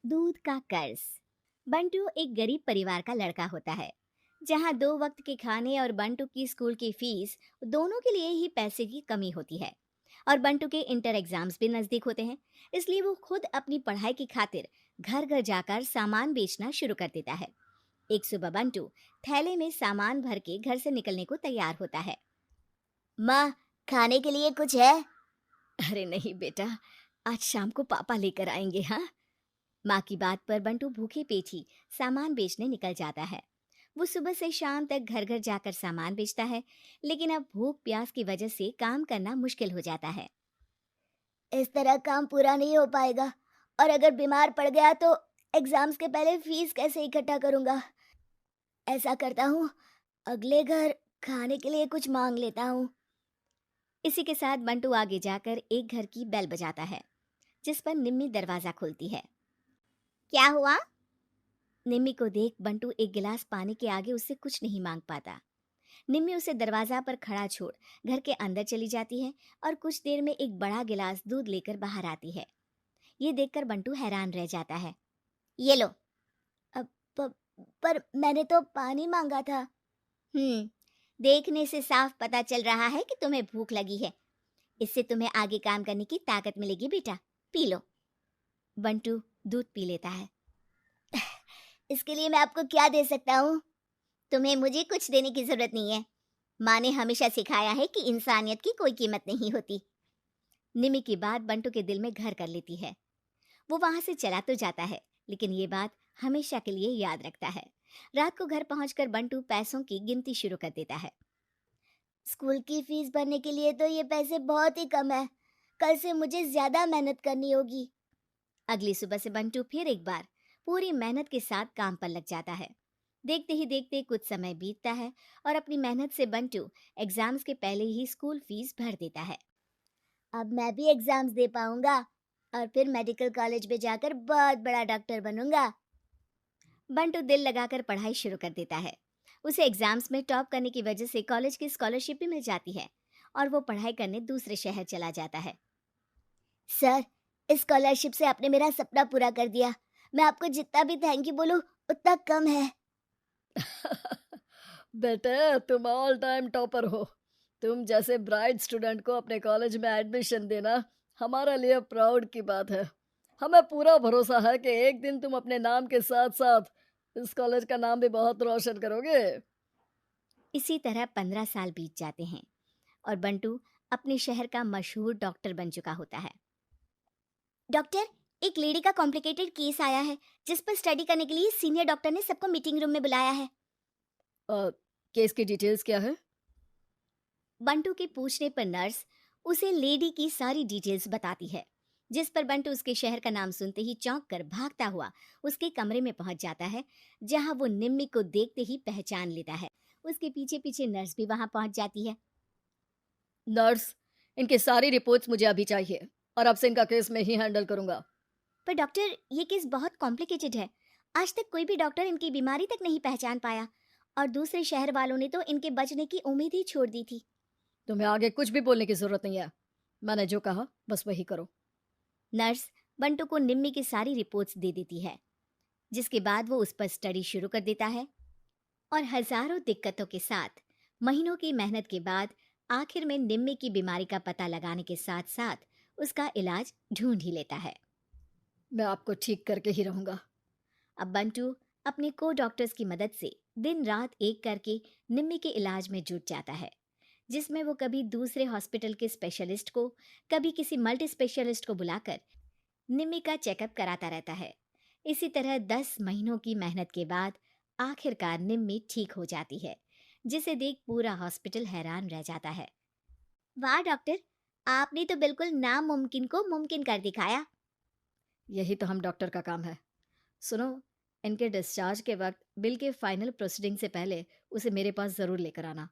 दूध का कर्ज। बंटू एक गरीब परिवार का लड़का होता है, जहां 2 वक्त के खाने और बंटू की स्कूल की फीस दोनों के लिए ही पैसे की कमी होती है। और बंटू के इंटर एग्जाम्स भी नजदीक होते हैं, इसलिए वो खुद अपनी पढ़ाई की खातिर घर घर जाकर सामान बेचना शुरू कर देता है। एक सुबह बंटू थैले में सामान भर के घर से निकलने को तैयार होता है। माँ, खाने के लिए कुछ है? अरे नहीं बेटा, आज शाम को पापा लेकर आएंगे। हाँ, माँ की बात पर बंटू भूखे पेट ही सामान बेचने निकल जाता है। वो सुबह से शाम तक घर घर जाकर सामान बेचता है, लेकिन अब भूख प्यास की वजह से काम करना मुश्किल हो जाता है। इस तरह काम पूरा नहीं हो पाएगा, और अगर बीमार पड़ गया तो एग्जाम्स के पहले फीस कैसे इकट्ठा करूंगा? ऐसा करता हूँ, अगले घर खाने के लिए कुछ मांग लेता हूँ। इसी के साथ बंटू आगे जाकर एक घर की बेल बजाता है, जिस पर निम्मी दरवाजा खोलती है। क्या हुआ? निम्मी को देख बंटू एक गिलास पानी के आगे उससे कुछ नहीं मांग पाता। निम्मी उसे दरवाजा पर खड़ा छोड़ घर के अंदर चली जाती है और कुछ देर में एक बड़ा गिलास दूध लेकर बाहर आती है। ये देखकर बंटू हैरान रह जाता है। ये लो। अब प, पर मैंने तो पानी मांगा था। देखने से साफ पता चल रहा है कि तुम्हें भूख लगी है। इससे तुम्हें आगे काम करने की ताकत मिलेगी बेटा, पी लो। बंटू दूध पी लेता है। इसके लिए मैं आपको क्या दे सकता हूँ? तुम्हें मुझे कुछ देने की जरूरत नहीं है। माँ ने हमेशा सिखाया है कि इंसानियत की कोई कीमत नहीं होती। निमी की बात बंटू के दिल में घर कर लेती है। वो वहां से चला तो जाता है, लेकिन ये बात हमेशा के लिए याद रखता है। रात को घर पहुंचकर बंटू पैसों की गिनती शुरू कर देता है। स्कूल की फीस भरने के लिए तो ये पैसे बहुत ही कम है। कल से मुझे ज्यादा मेहनत करनी होगी। अगली सुबह से बंटू फिर एक बार पूरी मेहनत के साथ काम पर लग जाता है। देखते ही देखते कुछ समय बीतता है और अपनी मेहनत से बंटू एग्जाम्स के पहले ही स्कूल फीस भर देता है। अब मैं भी एग्जाम्स दे पाऊंगा और फिर मेडिकल कॉलेज में जाकर बहुत बड़ा डॉक्टर बनूंगा। बंटू दिल लगाकर पढ़ाई शुरू कर देता है। उसे एग्जाम्स में टॉप करने की वजह से कॉलेज की स्कॉलरशिप भी मिल जाती है और वो पढ़ाई करने दूसरे शहर चला जाता है। सर, इस स्कॉलरशिप से आपने मेरा सपना पूरा कर दिया। मैं आपको जितना भी थैंक यू बोलूं उतना कम है। बेटे, तुम ऑल टाइम टॉपर हो। तुम जैसे ब्राइट स्टूडेंट को अपने कॉलेज में एडमिशन देना हमारे लिए प्राउड की बात है। हमें पूरा भरोसा है कि एक दिन तुम अपने नाम के साथ साथ इस कॉलेज का नाम भी बहुत रोशन करोगे। इसी तरह 15 साल बीत जाते हैं और बंटू अपने शहर का मशहूर डॉक्टर बन चुका होता है। डॉक्टर, एक लेडी का कॉम्प्लिकेटेड केस आया है, जिस पर स्टडी करने के लिए सीनियर डॉक्टर ने सबको मीटिंग रूम में बुलाया है। और केस की डिटेल्स क्या है? बंटू के पूछने पर नर्स उसे लेडी की सारी डिटेल्स बताती है, जिस पर बंटू उसके शहर का नाम सुनते ही चौंक कर भागता हुआ उसके कमरे में पहुंच जाता है, जहां वो निम्मी को देखते ही पहचान लेता है। उसके पीछे पीछे नर्स भी वहां पहुंच जाती है। नर्स, इनकी सारी रिपोर्ट्स मुझे अभी चाहिए और अब से इनका केस मैं ही हैंडल करूंगा। पर डॉक्टर, ये केस बहुत कॉम्प्लिकेटेड है। आज तक कोई भी डॉक्टर इनकी बीमारी तक नहीं पहचान पाया, और दूसरे शहर वालों ने तो इनके बचने की उम्मीद ही छोड़ दी थी। तुम्हें आगे कुछ भी बोलने की जरूरत नहीं है। मैंने जो कहा बस वही करो। नर्स बंटू को निम्मी की सारी रिपोर्ट्स दे देती है, जिसके बाद वो उस पर स्टडी शुरू कर देता है और हजारों दिक्कतों के साथ महीनों की मेहनत के बाद आखिर में निम्मी की बीमारी का पता लगाने के साथ साथ उसका इलाज ढूंढ ही लेता है। मैं आपको ठीक करके ही रहूंगा। अब बंटू अपने को डॉक्टर्स की मदद से दिन रात एक करके निम्मी के इलाज में जुट जाता है, जिसमें वो कभी दूसरे हॉस्पिटल के स्पेशलिस्ट को, कभी किसी मल्टी स्पेशलिस्ट को बुलाकर निम्मी का चेकअप कराता रहता है। इसी तरह 10 महीनों की मेहनत के बाद आखिरकार निम्मी ठीक हो जाती है, जिसे देख पूरा हॉस्पिटल हैरान रह जाता है। वाह डॉक्टर, आपने तो बिल्कुल नामुमकिन को मुमकिन कर दिखाया। यही तो हम डॉक्टर का काम है। सुनो, इनके डिस्चार्ज के वक्त बिल के फाइनल प्रोसीडिंग से पहले उसे मेरे पास ज़रूर लेकर आना।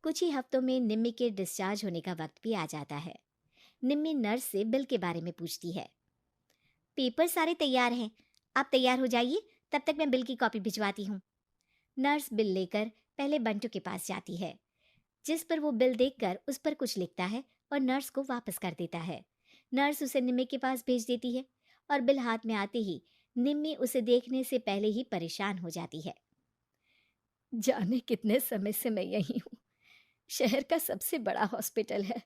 कुछ ही हफ्तों में निम्मी के डिस्चार्ज होने का वक्त भी आ जाता है। निम्मी नर्स से बिल के बारे में पूछती है। पेपर सारे तैयार हैं, आप तैयार हो जाइए, तब तक मैं बिल की कॉपी भिजवाती हूँ। नर्स बिल लेकर पहले बंटू के पास जाती है, जिस पर वो बिल देखकर उस पर कुछ लिखता है और नर्स को वापस कर देता है। नर्स उसे निम्मी के पास भेज देती है और बिल हाथ में आते ही निम्मी उसे देखने से पहले ही परेशान हो जाती है। जाने कितने समय से मैं यही हूँ। शहर का सबसे बड़ा हॉस्पिटल है।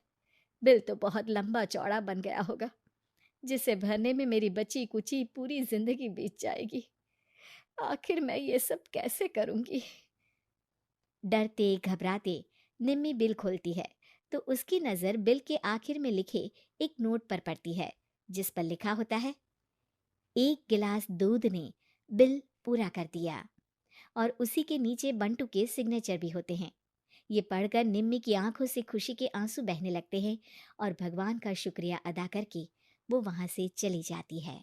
बिल तो बहुत लंबा चौड़ा बन गया होगा, जिसे भरने में मेरी बची कुची पूरी जिंदगी बीत जाएगी। आखिर मैं ये सब कैसे करूंगी? डरते घबराते निम्मी बिल खोलती है तो उसकी नजर बिल के आखिर में लिखे एक नोट पर पड़ती है, जिस पर लिखा होता है, एक गिलास दूध ने बिल पूरा कर दिया। और उसी के नीचे बंटू के सिग्नेचर भी होते हैं। ये पढ़कर निम्मी की आंखों से खुशी के आंसू बहने लगते हैं और भगवान का शुक्रिया अदा करके वो वहां से चली जाती है।